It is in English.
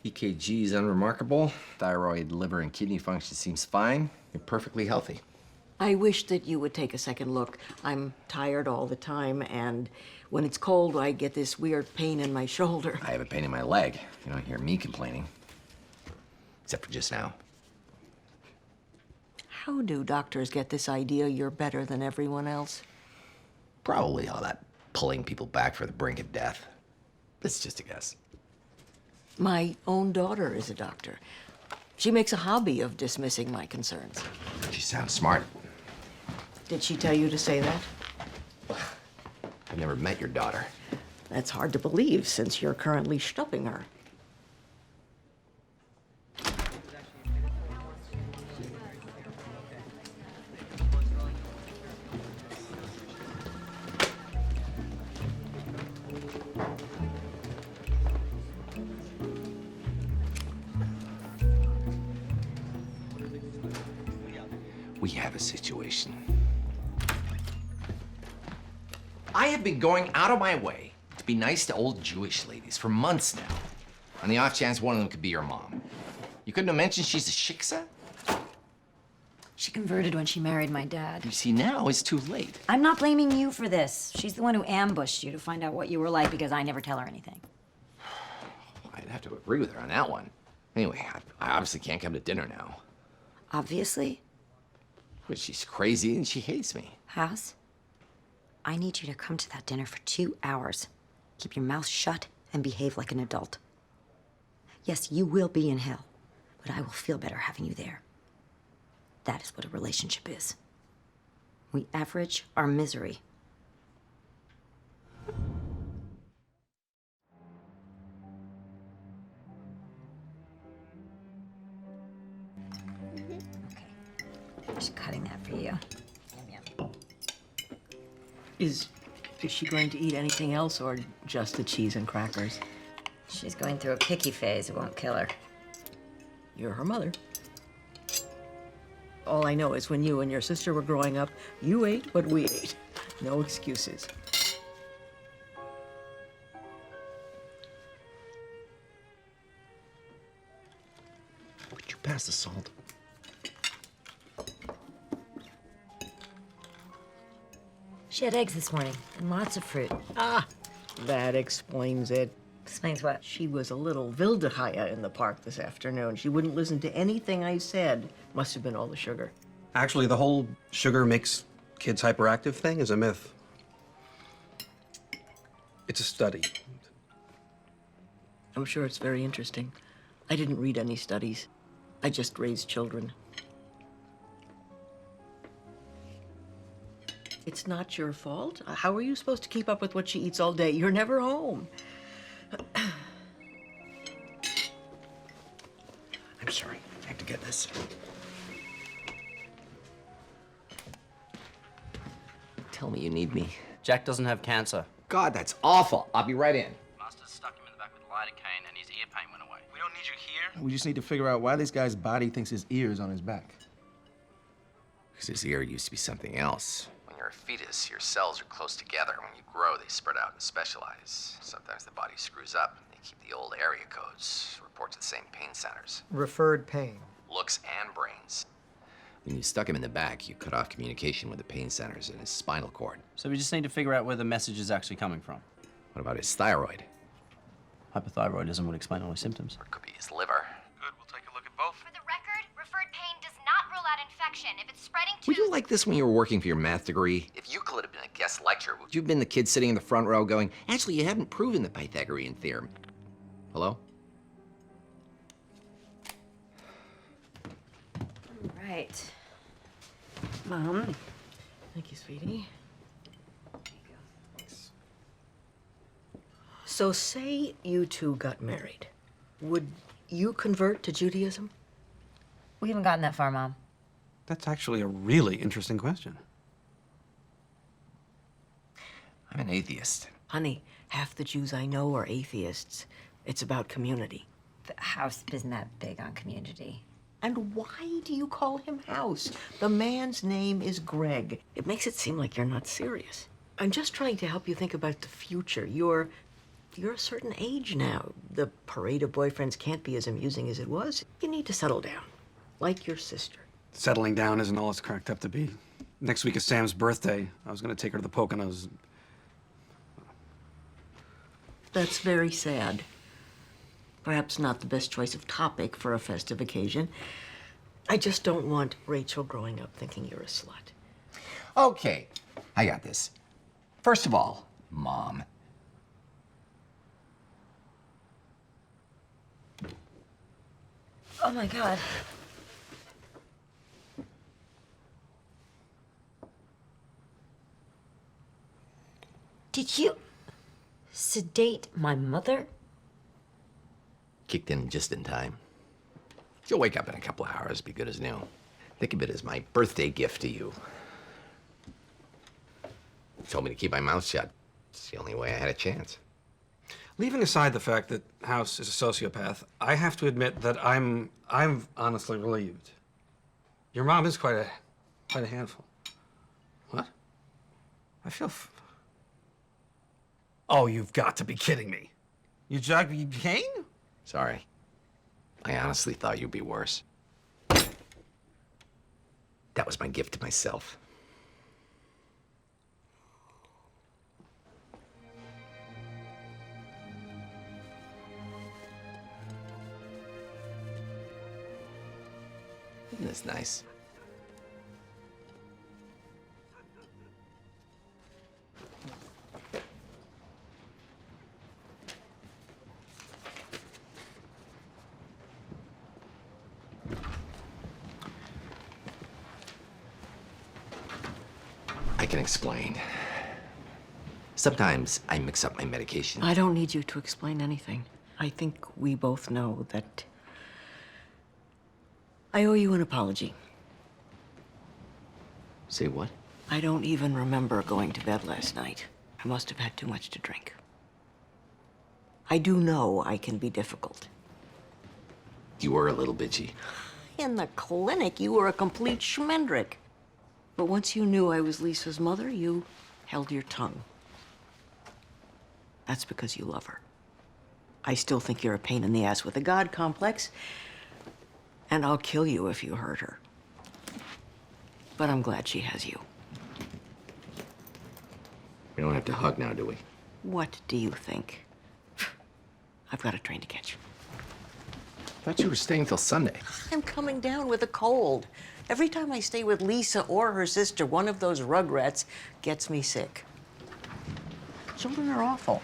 EKG is unremarkable. Thyroid, liver, and kidney function seems fine. You're perfectly healthy. I wish that you would take a second look. I'm tired all the time, and when it's cold, I get this weird pain in my shoulder. I have a pain in my leg. You don't hear me complaining. Except for just now. How do doctors get this idea you're better than everyone else? Probably all that pulling people back for the brink of death. It's just a guess. My own daughter is a doctor. She makes a hobby of dismissing my concerns. She sounds smart. Did she tell you to say that? I've never met your daughter. That's hard to believe since you're currently stuffing her. We have a situation. I have been going out of my way to be nice to old Jewish ladies for months now. On the off chance one of them could be your mom. You couldn't have mentioned she's a shiksa? She converted when she married my dad. You see, now it's too late. I'm not blaming you for this. She's the one who ambushed you to find out what you were like because I never tell her anything. I'd have to agree with her on that one. Anyway, I obviously can't come to dinner now. Obviously. But she's crazy and she hates me. House, I need you to come to that dinner for 2 hours. Keep your mouth shut and behave like an adult. Yes, you will be in hell, but I will feel better having you there. That is what a relationship is. We average our misery. Just cutting that for you. Yum, yum. Is she going to eat anything else or just the cheese and crackers? She's going through a picky phase. It won't kill her. You're her mother. All I know is when you and your sister were growing up, you ate what we ate. No excuses. Would you pass the salt? She had eggs this morning and lots of fruit. Ah, that explains it. Explains what? She was a little Wildehaya in the park this afternoon. She wouldn't listen to anything I said. Must have been all the sugar. Actually, the whole sugar makes kids hyperactive thing is a myth. It's a study. I'm sure it's very interesting. I didn't read any studies. I just raised children. It's not your fault. How are you supposed to keep up with what she eats all day? You're never home. I'm sorry. I have to get this. Tell me you need me. Jack doesn't have cancer. God, that's awful. I'll be right in. Master's stuck him in the back with lidocaine and his ear pain went away. We don't need you here. We just need to figure out why this guy's body thinks his ear is on his back. Because his ear used to be something else. When you're a fetus, your cells are close together. When you grow, they spread out and specialize. Sometimes the body screws up. They keep the old area codes, report to the same pain centers. Referred pain. Looks and brains. When you stuck him in the back, you cut off communication with the pain centers in his spinal cord. So we just need to figure out where the message is actually coming from. What about his thyroid? Hypothyroidism would explain all his symptoms. Or it could be his liver. Good, we'll take a look at both. For the record, referred pain does not rule out infection. If it's spreading to... Would you like this when you were working for your math degree? If Euclid had been a guest lecturer, would you have been the kid sitting in the front row going, actually, you haven't proven the Pythagorean theorem? Hello? Right. Mom. Thank you, sweetie. So say you two got married. Would you convert to Judaism? We haven't gotten that far, Mom. That's actually a really interesting question. I'm an atheist. Honey, half the Jews I know are atheists. It's about community. The house isn't that big on community. And why do you call him House? The man's name is Greg. It makes it seem like you're not serious. I'm just trying to help you think about the future. You're You're a certain age now. The parade of boyfriends can't be as amusing as it was. You need to settle down, like your sister. Settling down isn't all it's cracked up to be. Next week is Sam's birthday. I was gonna take her to the Poconos. That's very sad. Perhaps not the best choice of topic for a festive occasion. I just don't want Rachel growing up thinking you're a slut. Okay, I got this. First of all, Mom. Oh my God. Did you sedate my mother? Kicked in just in time. She'll wake up in a couple of hours, be good as new. Think of it as my birthday gift to you. Told me to keep my mouth shut. It's the only way I had a chance. Leaving aside the fact that House is a sociopath, I have to admit that I'm honestly relieved. Your mom is quite a handful. What? I feel. Oh, you've got to be kidding me. You jogged Kane? Sorry. I honestly thought you'd be worse. That was my gift to myself. Isn't this nice? I can explain. Sometimes I mix up my medication. I don't need you to explain anything. I think we both know that I owe you an apology. Say what? I don't even remember going to bed last night. I must have had too much to drink. I do know I can be difficult. You were a little bitchy. In the clinic, you were a complete schmendrick. But once you knew I was Lisa's mother, you held your tongue. That's because you love her. I still think you're a pain in the ass with a God complex, and I'll kill you if you hurt her. But I'm glad she has you. We don't have to hug now, do we? What do you think? I've got a train to catch. I thought you were staying till Sunday. I'm coming down with a cold. Every time I stay with Lisa or her sister, one of those rugrats gets me sick. Children are awful.